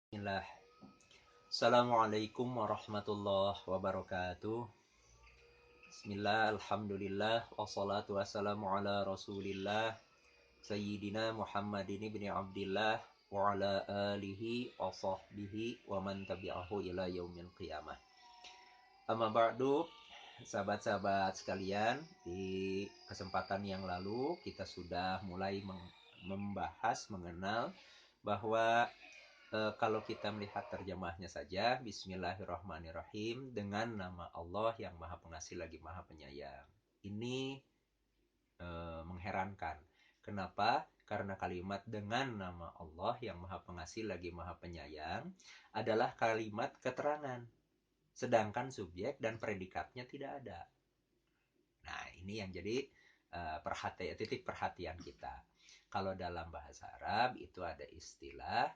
Bismillah. Assalamualaikum warahmatullahi wabarakatuh. Bismillah, alhamdulillah, wassalatu wassalamu ala rasulillah Sayyidina Muhammadin ibn Abdillah wa ala alihi wa sahbihi wa man tabi'ahu ila yaumil qiyamah. Amma ba'du, sahabat-sahabat sekalian, di kesempatan yang lalu kita sudah mulai membahas mengenal bahwa kalau kita melihat terjemahnya saja, Bismillahirrahmanirrahim, dengan nama Allah yang Maha Pengasih lagi Maha Penyayang. Ini mengherankan. Kenapa? Karena kalimat dengan nama Allah yang Maha Pengasih lagi Maha Penyayang adalah kalimat keterangan. Sedangkan subjek dan predikatnya tidak ada. Nah, ini yang jadi titik perhatian kita. Kalau dalam bahasa Arab itu ada istilah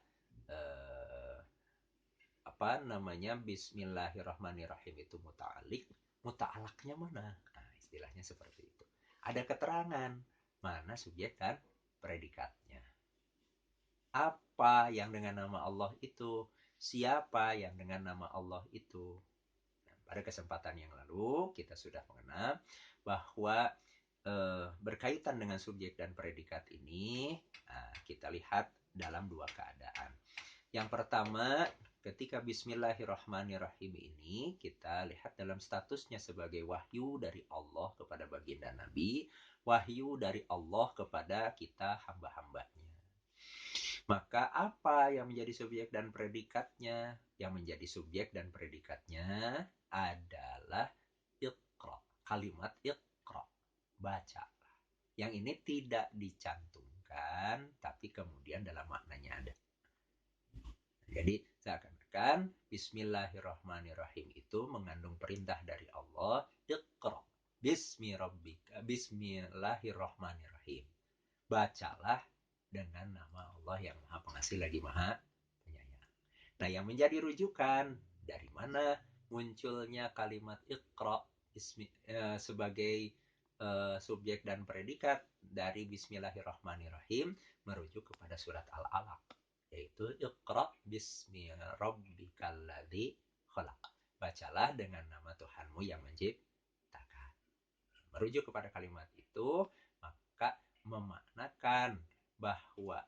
Bismillahirrahmanirrahim itu muta'alik. Muta'alaknya mana? Nah, istilahnya seperti itu. Ada keterangan mana subjek dan predikatnya. Apa yang dengan nama Allah itu? Siapa yang dengan nama Allah itu? Nah, pada kesempatan yang lalu kita sudah mengenal bahwa berkaitan dengan subjek dan predikat ini, kita lihat dalam dua keadaan. Yang pertama, ketika Bismillahirrahmanirrahim ini kita lihat dalam statusnya sebagai wahyu dari Allah kepada baginda Nabi, wahyu dari Allah kepada kita hamba-hambanya. Maka apa yang menjadi subjek dan predikatnya? Yang menjadi subjek dan predikatnya adalah Iqra, kalimat Iqra, baca. Yang ini tidak dicantumkan, tapi kemudian dalam maknanya ada. Jadi seakan-akan Bismillahirrahmanirrahim itu mengandung perintah dari Allah, Iqra bismi rabbika, Bismillahirrahmanirrahim. Bacalah dengan nama Allah yang Maha Pengasih lagi Maha Penyayang. Nah, yang menjadi rujukan dari mana munculnya kalimat Iqra sebagai subjek dan predikat dari Bismillahirrahmanirrahim merujuk kepada surat Al-Alaq, yaitu Iqra bismi rabbikal ladzi khalaq. Bacalah dengan nama Tuhanmu yang menciptakan. Merujuk kepada kalimat itu, maka memaknakan bahwa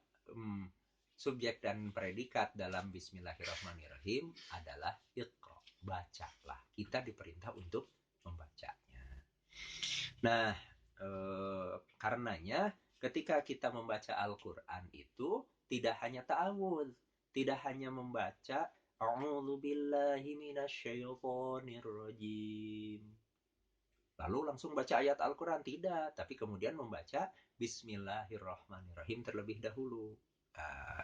subjek dan predikat dalam Bismillahirrahmanirrahim adalah Iqra, bacalah. Kita diperintah untuk membacanya. Nah, karenanya ketika kita membaca Al-Quran itu tidak hanya ta'awudz, tidak hanya membaca A'udzubillahi minasyaitonirrajim, lalu langsung baca ayat Al-Quran, tidak, tapi kemudian membaca Bismillahirrahmanirrahim terlebih dahulu.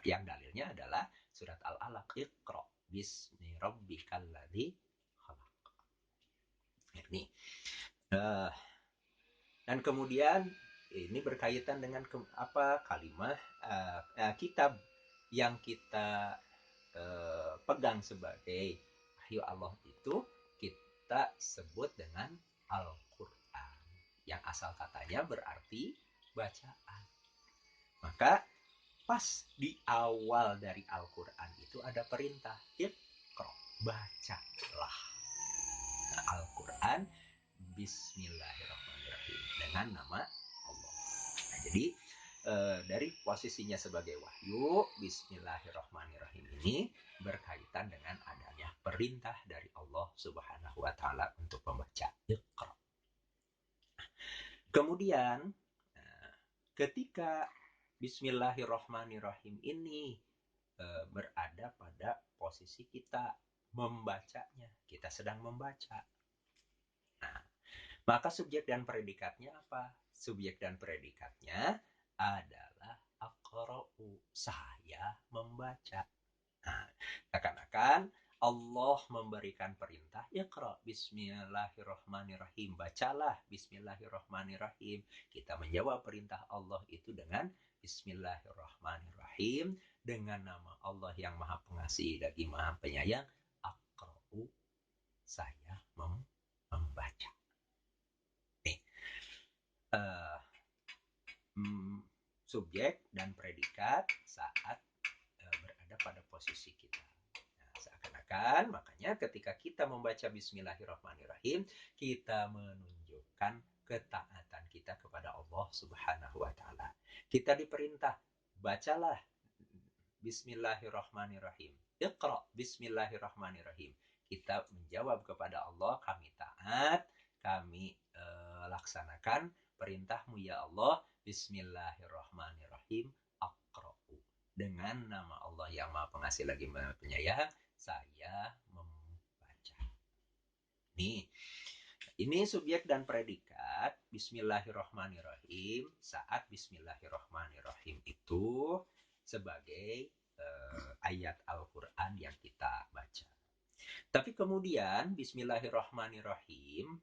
Yang dalilnya adalah surat Al-Alaq, Iqra bismi rabbikal ladzi khalaq. Ini dan kemudian ini berkaitan dengan kalimat kitab yang kita pegang sebagai wahyu Allah itu kita sebut dengan Al-Quran, yang asal katanya berarti bacaan. Maka pas di awal dari Al-Quran itu ada perintah Iqra, bacalah. Nah, Al-Quran Bismillahirrahmanirrahim, dengan nama Allah. Nah, jadi dari posisinya sebagai wahyu, Bismillahirrahmanirrahim ini berkaitan dengan adanya perintah dari Allah Subhanahu wa Ta'ala untuk membaca Iqra. Kemudian, ketika Bismillahirrahmanirrahim ini berada pada posisi kita membacanya, kita sedang membaca. Nah, maka subjek dan predikatnya apa? Subjek dan predikatnya adalah aqra'u, saya membaca. Nah, seakan-akan Allah memberikan perintah, Iqra bismillahirrahmanirrahim, bacalah Bismillahirrahmanirrahim. Kita menjawab perintah Allah itu dengan Bismillahirrahmanirrahim, dengan nama Allah yang Maha Pengasih lagi Maha Penyayang, aqra'u, saya membaca. Subjek dan predikat saat berada pada posisi kita. Nah, seakan-akan makanya ketika kita membaca Bismillahirrahmanirrahim, kita menunjukkan ketaatan kita kepada Allah Subhanahu wa taala. Kita diperintah, bacalah Bismillahirrahmanirrahim. Iqra Bismillahirrahmanirrahim. Kita menjawab kepada Allah, kami taat, kami laksanakan perintahmu ya Allah. Bismillahirrahmanirrahim. Aqra'u. Dengan nama Allah yang Maha Pengasih lagi Maha Penyayang, saya membaca. Ini subjek dan predikat Bismillahirrahmanirrahim. Saat Bismillahirrahmanirrahim itu sebagai ayat Al-Quran yang kita baca. Tapi kemudian Bismillahirrahmanirrahim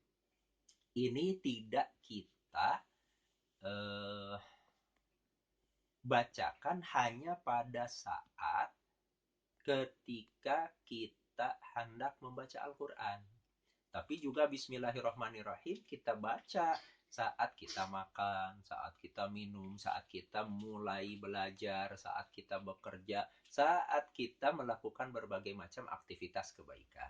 ini tidak kita bacakan hanya pada saat ketika kita hendak membaca Al-Quran. Tapi juga Bismillahirrahmanirrahim kita baca saat kita makan, saat kita minum, saat kita mulai belajar, saat kita bekerja, saat kita melakukan berbagai macam aktivitas kebaikan.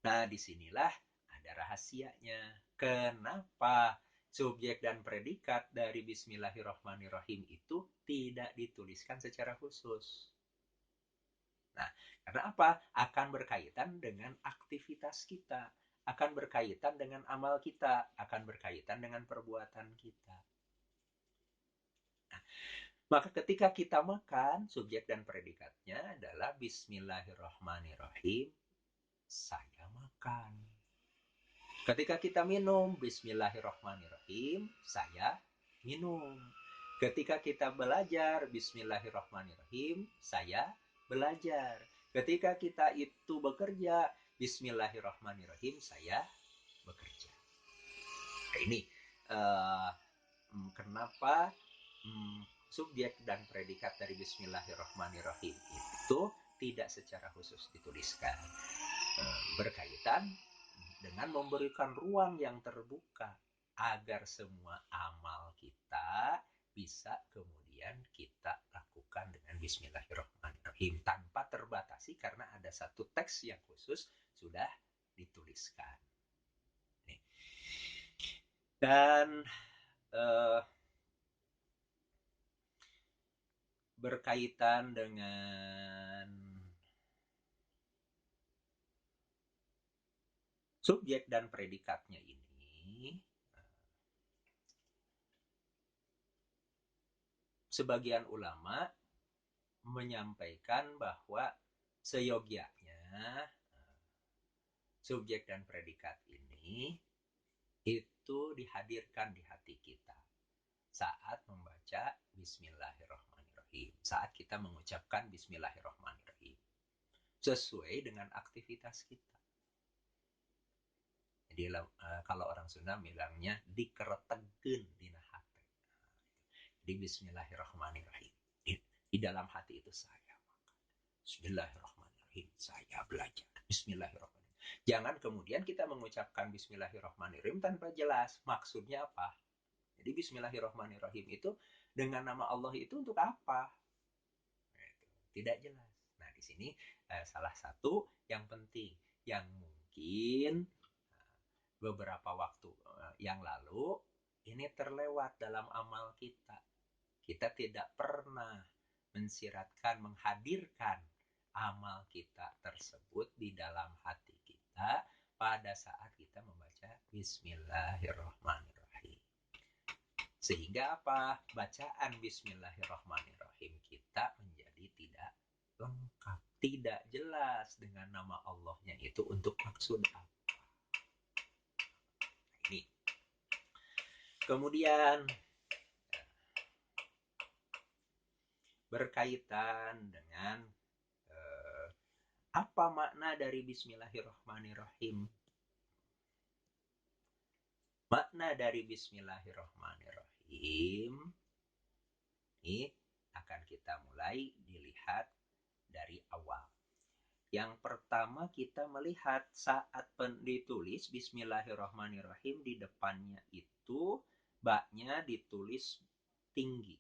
Nah, disinilah ada rahasianya. Kenapa subjek dan predikat dari Bismillahirrahmanirrahim itu tidak dituliskan secara khusus? Nah, karena apa? Akan berkaitan dengan aktivitas kita, akan berkaitan dengan amal kita, akan berkaitan dengan perbuatan kita. Nah, maka ketika kita makan, subjek dan predikatnya adalah Bismillahirrahmanirrahim, saya makan. Ketika kita minum, Bismillahirrahmanirrahim, saya minum. Ketika kita belajar, Bismillahirrahmanirrahim, saya belajar. Ketika kita itu bekerja, Bismillahirrahmanirrahim, saya bekerja. Nah, ini kenapa subjek dan predikat dari Bismillahirrahmanirrahim itu tidak secara khusus dituliskan. Berkaitan dengan memberikan ruang yang terbuka agar semua amal kita bisa kemudian kita lakukan dengan Bismillahirrahmanirrahim tanpa terbatasi karena ada satu teks yang khusus sudah dituliskan. Nih. Dan berkaitan dengan subjek dan predikatnya ini, sebagian ulama menyampaikan bahwa seyogianya subjek dan predikat ini itu dihadirkan di hati kita saat membaca Bismillahirrahmanirrahim, saat kita mengucapkan Bismillahirrahmanirrahim sesuai dengan aktivitas kita. Jadi kalau orang Sunda bilangnya dikeretegeun dina hati. Di Bismillahirrahmanirrahim. Di dalam hati itu saya makan. Bismillahirrahmanirrahim. Saya belajar. Bismillahirrahmanirrahim. Jangan kemudian kita mengucapkan Bismillahirrahmanirrahim tanpa jelas maksudnya apa. Jadi Bismillahirrahmanirrahim itu dengan nama Allah itu untuk apa? Tidak jelas. Nah, di sini salah satu yang penting yang mungkin beberapa waktu yang lalu ini terlewat dalam amal kita. Kita tidak pernah mensiratkan, menghadirkan amal kita tersebut di dalam hati kita pada saat kita membaca Bismillahirrahmanirrahim. Sehingga apa? Bacaan Bismillahirrahmanirrahim kita menjadi tidak lengkap, tidak jelas dengan nama Allahnya itu untuk maksud apa. Ini. Kemudian berkaitan dengan apa makna dari Bismillahirrahmanirrahim? Makna dari Bismillahirrahmanirrahim ini akan kita mulai dilihat dari awal. Yang pertama kita melihat saat ditulis Bismillahirrahmanirrahim di depannya itu baknya ditulis tinggi,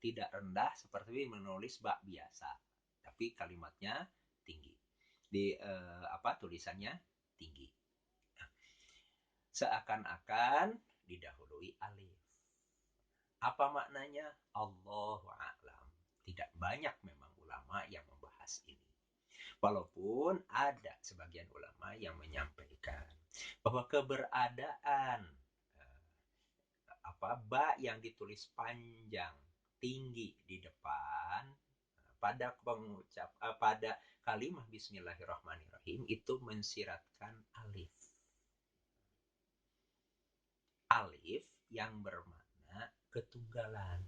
tidak rendah seperti menulis bak biasa. tapi kalimatnya tinggi. Tulisannya tinggi. Seakan-akan didahului alif. Apa maknanya? Allahu a'lam. Tidak banyak memang ulama yang membahas ini. Walaupun ada sebagian ulama yang menyampaikan bahwa keberadaan ba yang ditulis panjang tinggi di depan pada pada kalimat Bismillahirrahmanirrahim itu mensiratkan alif. Alif yang bermakna ketunggalan.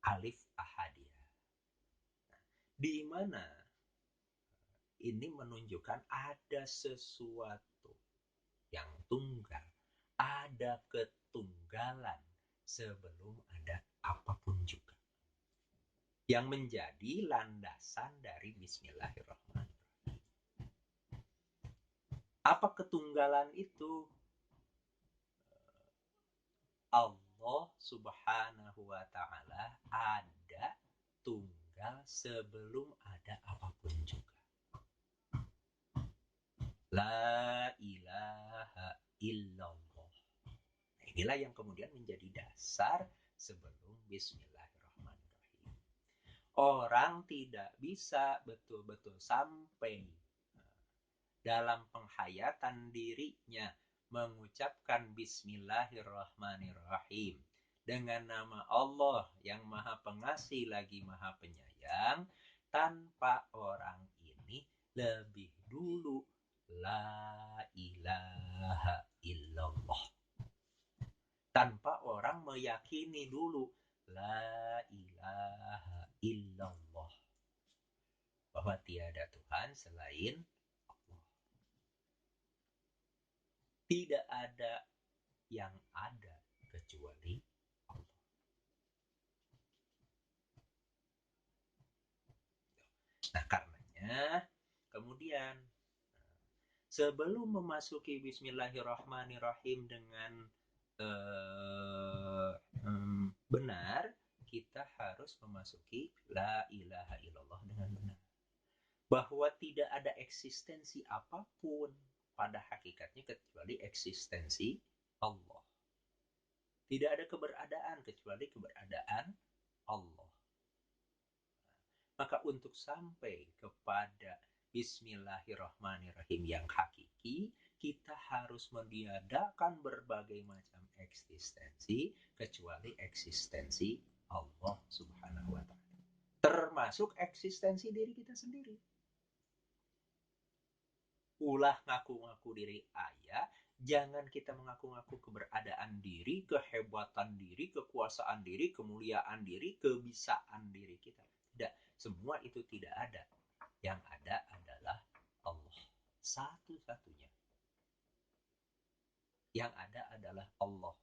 Alif ahadiyah. Di mana ini menunjukkan ada sesuatu yang tunggal. Ada ketunggalan sebelum ada apapun juga. Yang menjadi landasan dari Bismillahirrahmanirrahim. Apa ketunggalan itu? Allah subhanahu wa ta'ala ada tunggal sebelum ada apapun juga. La ilaha illallah. Nah, inilah yang kemudian menjadi dasar sebelum Bismillahirrahmanirrahim. Orang tidak bisa betul-betul sampai dalam penghayatan dirinya mengucapkan Bismillahirrahmanirrahim dengan nama Allah yang Maha Pengasih lagi Maha Penyayang tanpa orang ini lebih dulu la ilaha illallah. Tanpa orang meyakini dulu la ilaha illallah, bahwa tiada Tuhan selain Allah. Tidak ada yang ada kecuali Allah. Nah, karenanya kemudian sebelum memasuki Bismillahirrahmanirrahim dengan benar, kita harus memasuki la ilaha illallah dengan benar. Bahwa tidak ada eksistensi apapun pada hakikatnya kecuali eksistensi Allah. Tidak ada keberadaan kecuali keberadaan Allah. Maka untuk sampai kepada Bismillahirrahmanirrahim yang hakiki, kita harus meniadakan berbagai macam eksistensi kecuali eksistensi Allah subhanahu wa ta'ala. Termasuk eksistensi diri kita sendiri. Ulah ngaku-ngaku diri ayah, jangan kita mengaku-ngaku keberadaan diri, kehebatan diri, kekuasaan diri, kemuliaan diri, kebisaan diri kita. Tidak, semua itu tidak ada. Yang ada adalah Allah. Satu-satunya. Yang ada adalah Allah.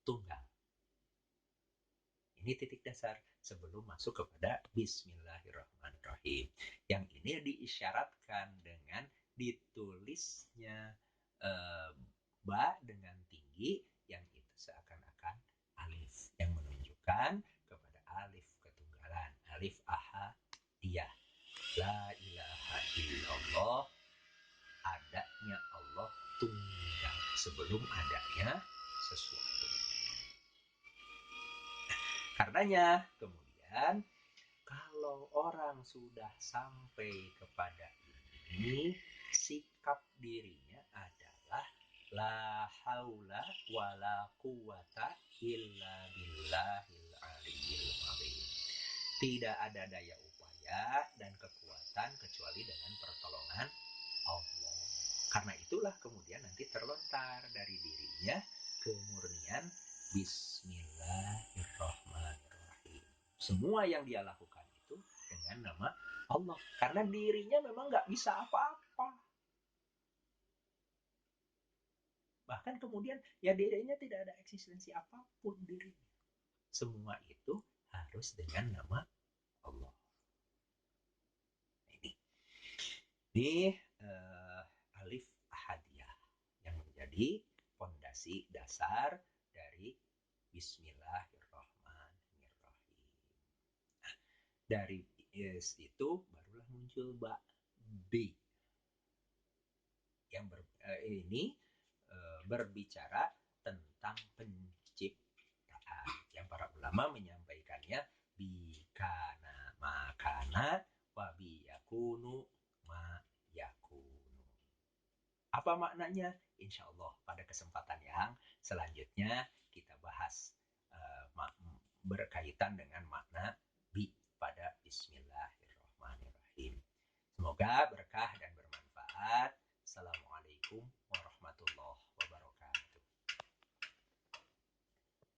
Tunggal. Ini titik dasar sebelum masuk kepada Bismillahirrahmanirrahim. Yang ini diisyaratkan dengan ditulisnya ba dengan tinggi, yang itu seakan-akan alif, yang menunjukkan kepada alif ketunggalan, alif ahadiyah, la ilaha illallah, adanya Allah tunggal sebelum adanya sesuatu. Karenanya kemudian kalau orang sudah sampai kepada ini, sikap dirinya adalah la haula wala quwata illa billahil aliyyil azim. Tidak ada daya upaya dan kekuatan kecuali dengan pertolongan Allah. Karena itulah kemudian nanti terlontar dari dirinya kemurnian Bismillahirrahmanirrahim. Semua yang dia lakukan itu dengan nama Allah. Karena dirinya memang gak bisa apa-apa. Bahkan kemudian ya dirinya tidak ada eksistensi apapun dirinya. Semua itu harus dengan nama Allah. Ini alif ahadiyah yang menjadi fondasi dasar dari Bismillahirrahmanirrahim. Nah, dari itu barulah muncul bi yang ini berbicara tentang penciptaan yang para ulama menyampaikannya bikana makana wabi yakunu ma yakunu. Apa maknanya? Insya Allah pada kesempatan yang selanjutnya kita bahas berkaitan dengan makna bi pada Bismillahirrahmanirrahim. Semoga berkah dan